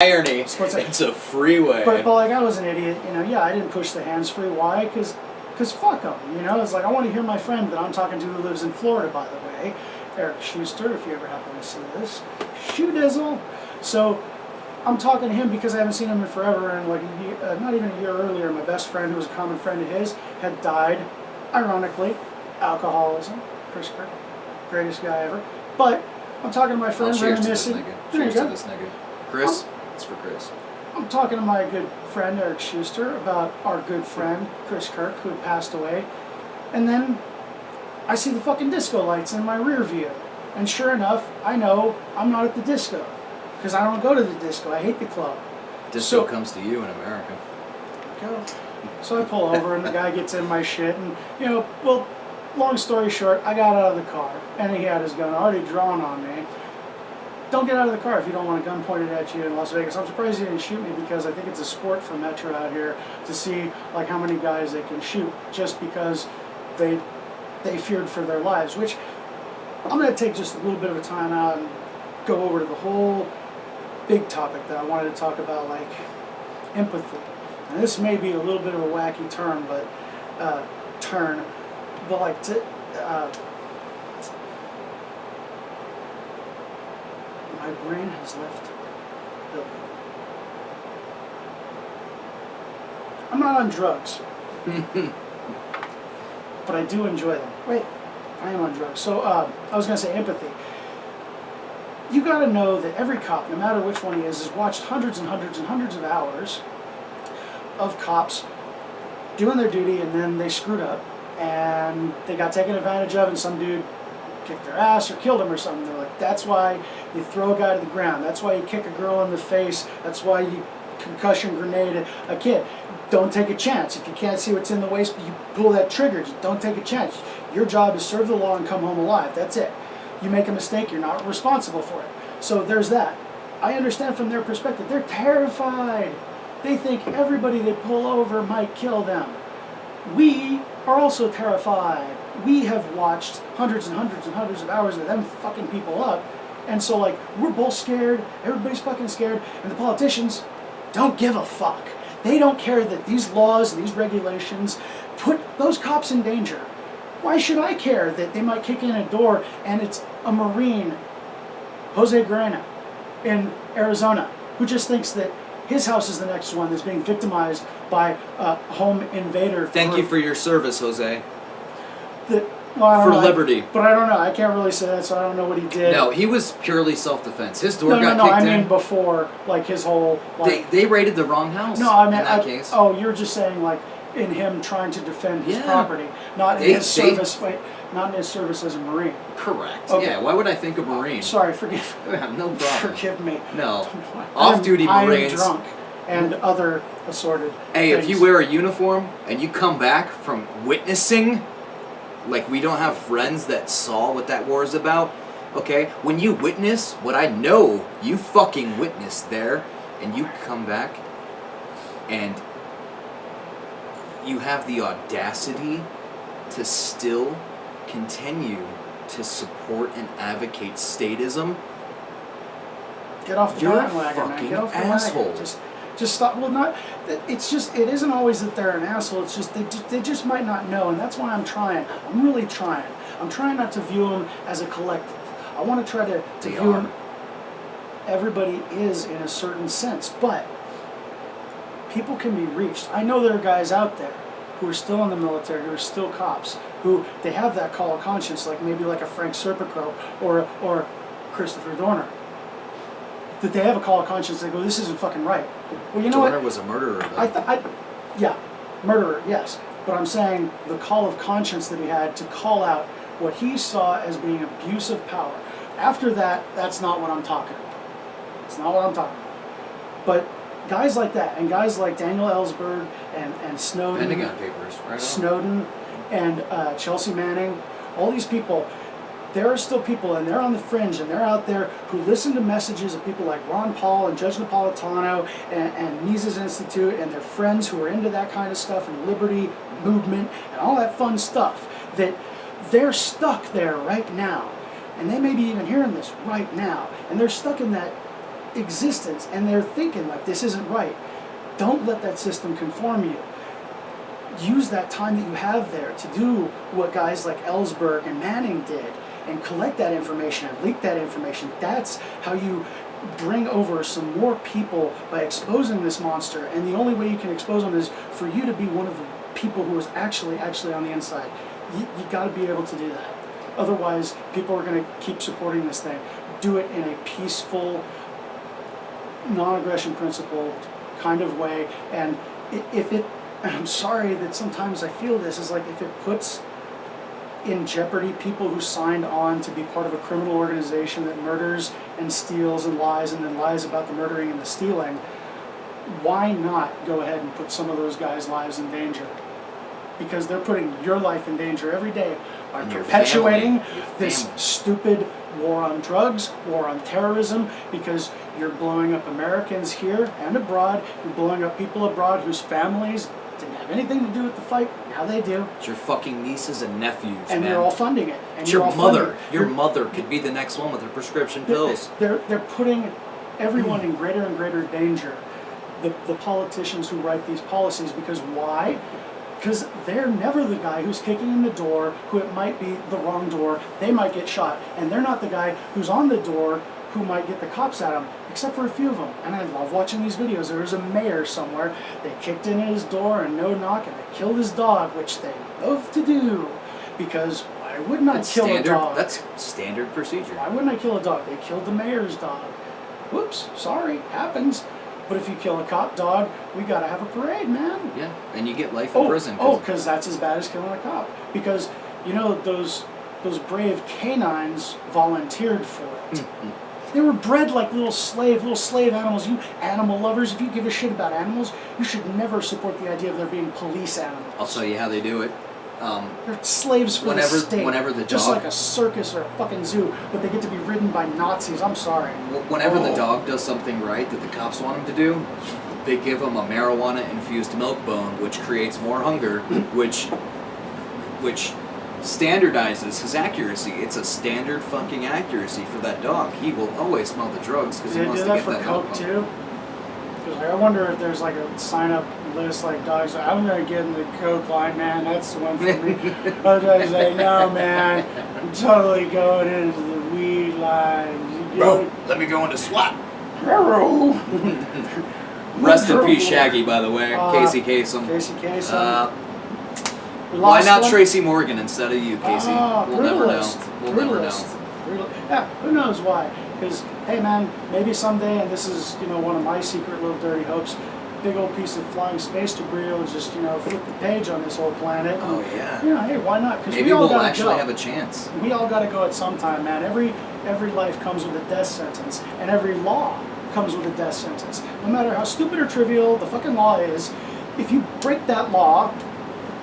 irony. It's a freeway. But like, I was an idiot. Yeah, I didn't push the hands-free. Why? Because fuck them. It's like, I want to hear my friend that I'm talking to who lives in Florida, by the way, Eric Schuster, if you ever happen to see this. Shoe dizzle. So I'm talking to him because I haven't seen him in forever, and like a year, not even a year earlier, my best friend, who was a common friend of his, had died, ironically, alcoholism. Chris Kirk, greatest guy ever. But I'm talking to my friend, reminiscing. Cheers to this nigga. Chris? It's for Chris. I'm talking to my good friend, Eric Schuster, about our good friend, Chris Kirk, who had passed away. And then I see the fucking disco lights in my rear view. And sure enough, I know I'm not at the disco. Because I don't go to the disco. I hate the club. Disco comes to you in America. Go. So I pull over and the guy gets in my shit. And, well, long story short, I got out of the car. And he had his gun already drawn on me. Don't get out of the car if you don't want a gun pointed at you in Las Vegas. I'm surprised he didn't shoot me, because I think it's a sport for Metro out here to see like how many guys they can shoot, just because they feared for their lives. Which I'm going to take just a little bit of a time out and go over to the whole big topic that I wanted to talk about, like empathy. And this may be a little bit of a wacky term, but like my brain has left the building. I'm not on drugs. But I do enjoy them. Wait, I am on drugs. So, I was going to say empathy. You got to know that every cop, no matter which one he is, has watched hundreds and hundreds and hundreds of hours of cops doing their duty, and then they screwed up, and they got taken advantage of, and some dude kicked their ass or killed him or something. They're like, that's why you throw a guy to the ground. That's why you kick a girl in the face. That's why you concussion grenade a kid. Don't take a chance. If you can't see what's in the waist, you pull that trigger. Just don't take a chance. Your job is serve the law and come home alive. That's it. You make a mistake, you're not responsible for it. So there's that. I understand from their perspective. They're terrified. They think everybody they pull over might kill them. We are also terrified. We have watched hundreds and hundreds and hundreds of hours of them fucking people up. And so, like, we're both scared. Everybody's fucking scared. And the politicians don't give a fuck. They don't care that these laws and these regulations put those cops in danger. Why should I care that they might kick in a door and it's a Marine, Jose Guerrero, in Arizona, who just thinks that his house is the next one that's being victimized by a home invader. Thank you for your service, Jose. For liberty. But I don't know. I can't really say that, so I don't know what he did. No, he was purely self-defense. His door got kicked in. No, I mean before, like, his whole... Like, they raided the wrong house. No, I mean... in that case. Oh, you're just saying, like, in him trying to defend his property, not in his service... Wait, not in his service as a Marine. Correct. Okay. Yeah, why would I think a Marine? Sorry, forgive me. No problem. Forgive me. No. Off-duty Marines... I am drunk and other assorted Hey, things. if you wear a uniform and you come back from witnessing... Like, we don't have friends that saw what that war is about, okay? When you witness what I know you fucking witnessed there, and you come back, and you have the audacity to still continue to support and advocate statism, get off the you're a bandwagon, man. fucking Get off the asshole. wagon. Just stop. Well, not. It's just. It isn't always that they're an asshole. It's just they just might not know, and that's why I'm trying. I'm really trying. I'm trying not to view them as a collective. I want to try to view them. Everybody is in a certain sense, but people can be reached. I know there are guys out there who are still in the military, who are still cops, who they have that call of conscience, like maybe like a Frank Serpico or Christopher Dorner. That they have a call of conscience. They go, this isn't fucking right. Well, you know what? Dorner was a murderer, though. Yeah, murderer, yes. But I'm saying the call of conscience that he had to call out what he saw as being abuse of power. After that, that's not what I'm talking about. It's not what I'm talking about. But guys like that, and guys like Daniel Ellsberg and Snowden. Pentagon Papers, right on. Snowden and Chelsea Manning, all these people. There are still people, and they're on the fringe, and they're out there who listen to messages of people like Ron Paul and Judge Napolitano and Mises Institute and their friends who are into that kind of stuff and liberty movement and all that fun stuff, that they're stuck there right now. And they may be even hearing this right now. And they're stuck in that existence, and they're thinking like this isn't right. Don't let that system conform you. Use that time that you have there to do what guys like Ellsberg and Manning did, and collect that information and leak that information. That's how you bring over some more people by exposing this monster, and the only way you can expose them is for you to be one of the people who is actually on the inside. You got to be able to do that. Otherwise, people are going to keep supporting this thing. Do it in a peaceful, non-aggression principle kind of way, and if it, and I'm sorry that sometimes I feel this, is like if it puts in jeopardy people who signed on to be part of a criminal organization that murders and steals and lies and then lies about the murdering and the stealing, why not go ahead and put some of those guys' lives in danger? Because they're putting your life in danger every day by perpetuating this stupid war on drugs, war on terrorism, because you're blowing up Americans here and abroad. You're blowing up people abroad whose families didn't have anything to do with the fight. Now they do. It's your fucking nieces and nephews, and man. they're all funding it. And it's your mother. Your mother could be the next one with her prescription pills. They're putting everyone in greater and greater danger. The politicians who write these policies, because why? Because they're never the guy who's kicking in the door, who it might be the wrong door. They might get shot. And they're not the guy who's on the door who might get the cops at him, except for a few of them. And I love watching these videos. There was a mayor somewhere. They kicked in his door and no knock, and they killed his dog, which they love to do. Because why wouldn't I kill a dog? That's standard procedure. Why wouldn't I kill a dog? They killed the mayor's dog. Whoops, sorry, happens. But if you kill a cop dog, we gotta have a parade, man. Yeah, and you get life in prison. Because that's as bad as killing a cop. Because, you know, those brave canines volunteered for it. They were bred like little slave animals. You animal lovers, if you give a shit about animals, you should never support the idea of there being police animals. I'll tell you how they do it. They're slaves for the state. Whenever the dog, just like a circus or a fucking zoo, but they get to be ridden by Nazis. I'm sorry. Whenever the dog does something right that the cops want him to do, they give him a marijuana-infused milk bone, which creates more hunger, which standardizes his accuracy. It's a standard fucking accuracy for that dog. He will always smell the drugs because he wants to get that milk bone. Do they do that for Coke too? Because I wonder if there's like a sign-up list like dogs. I'm gonna get in the Coke line, man. That's the one for me. Otherwise, I no, man. I'm totally going into the weed line. Bro, let me go into SWAT. Rest in peace, Shaggy. By the way, Casey Kasem. Casey Kasem. Why not Tracy Morgan instead of you, Casey? We'll never know. We'll never know. Yeah, who knows why? Because, hey man, maybe someday, and this is, you know, one of my secret little dirty hopes, big old piece of flying space debris will just, you know, flip the page on this whole planet. Oh, yeah. You know, hey, why not? Because maybe we all we'll gotta actually go. have a chance. We all got to go at some time, man. Every life comes with a death sentence, and every law comes with a death sentence. No matter how stupid or trivial the fucking law is, if you break that law,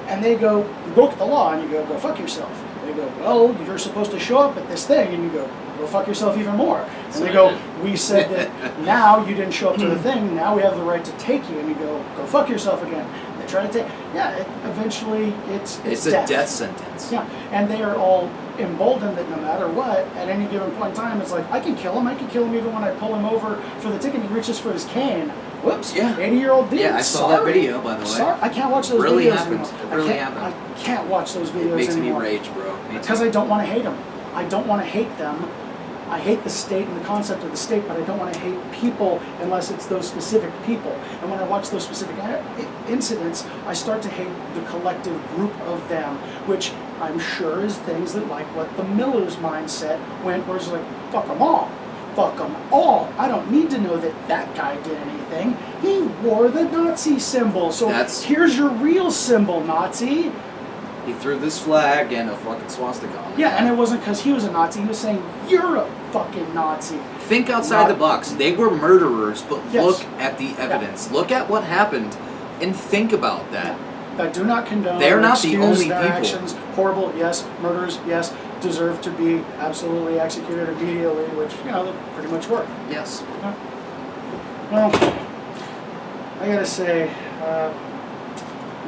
and they go, you broke the law, and you go fuck yourself. They go, well, you're supposed to show up at this thing, and you go fuck yourself even more. And they go, we said that now you didn't show up to the thing, now we have the right to take you, and you go fuck yourself again. And they try to take, eventually it's a death sentence. Yeah, and they are all emboldened that no matter what, at any given point in time, it's like, I can kill him even when I pull him over for the ticket and he reaches for his cane. Whoops, 80-year-old dude. Yeah, I saw that video, by the way. Sorry, I can't watch those really videos happened. anymore. It really happened. I can't watch those videos anymore. It makes me rage, bro. Because I don't want to hate them. I don't want to hate them. I hate the state and the concept of the state, but I don't want to hate people unless it's those specific people. And when I watch those specific incidents, I start to hate the collective group of them, which I'm sure is things that, like what the Miller's mindset went, where it's like, fuck them all. Fuck them all. I don't need to know that that guy did anything. He wore the Nazi symbol. So here's your real symbol, Nazi. He threw this flag and a fucking swastika on it. Yeah, and it wasn't because he was a Nazi. He was saying, you're a fucking Nazi. Think outside the box. They were murderers, but look at the evidence. Look at what happened and think about that. That do not condone. They're not the only their people. Actions. Horrible, yes. Murders, yes. Deserve to be absolutely executed immediately, which, you know, they pretty much were. Yes. Well, I gotta say,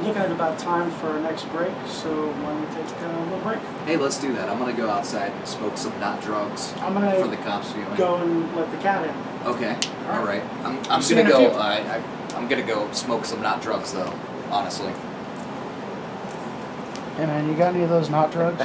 looking at about time for our next break, so why don't we take a little break? Hey, let's do that. I'm gonna go outside and smoke some not drugs I'm gonna for the cops viewing. go and let the cat in. Okay. All right. I'm See gonna you in a go. few. I'm gonna go smoke some not drugs though. Honestly. Hey man, you got any of those not drugs?